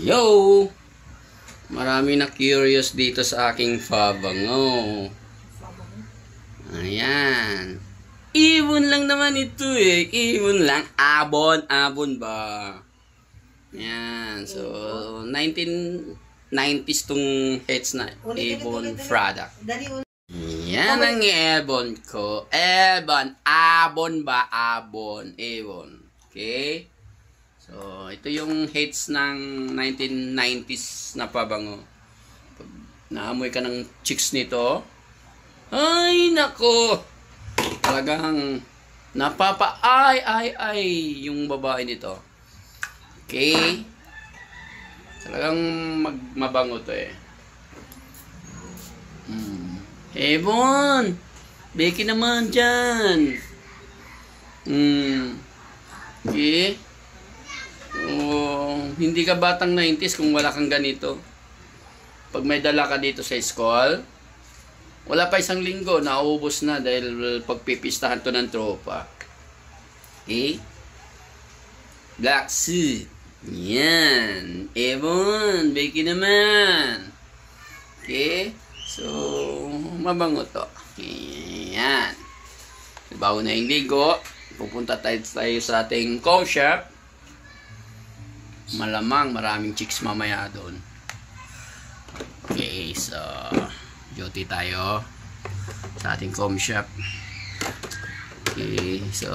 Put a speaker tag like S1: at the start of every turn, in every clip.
S1: Yo! Marami na curious dito sa aking pabango. Ayan. Ibon lang naman ito eh. Ibon lang. Abon ba? Ayan. So, 1990s tong heads na Ebon product. Yan ang Ebon ko. Abon ba? Ebon. Okay? So, ito yung hits ng 1990s na pabango. Pag naamoy ka ng chicks nito, ay nako! Talagang napapa-ay yung babae nito. Okay? Talagang mabango to eh. Ebon! Becky naman dyan! Okay? Hindi ka batang 90s kung wala kang ganito. Pag may dala ka dito sa school, wala pa isang linggo, naubos na dahil pagpipistahan to ng tropa. Okay? Black suit. Yan. Ebon. Becky naman. Okay? So, mabango to. Yan. Bago na yung ligo, pupunta tayo sa ating com shop. Malamang maraming chicks mamaya doon. Okay, so duty tayo sa ating com shop. Okay, so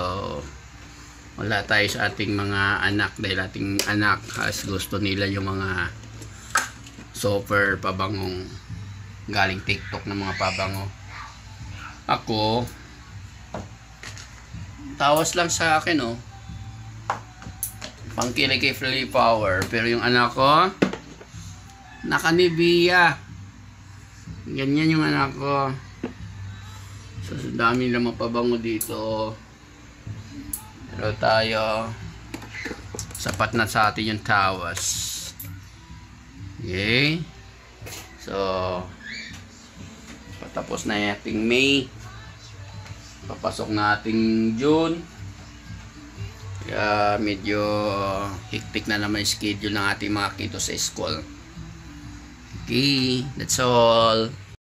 S1: wala tayo sa ating mga anak dahil ating anak has gusto nila yung mga super pabangong galing TikTok na mga pabango. Ako tawas lang sa akin oh. Pangkilig kay Free Power. Pero yung anak ko, naka-Nivea. Ganyan yung anak ko. So, dami lang mapabango dito. Pero tayo, sapat na sa atin yung tawas. Okay? So, patapos na yung ating May. Papasok na ating June. Kaya medyo hektik na naman yung schedule ng ating mga kito sa school. Okay, that's all.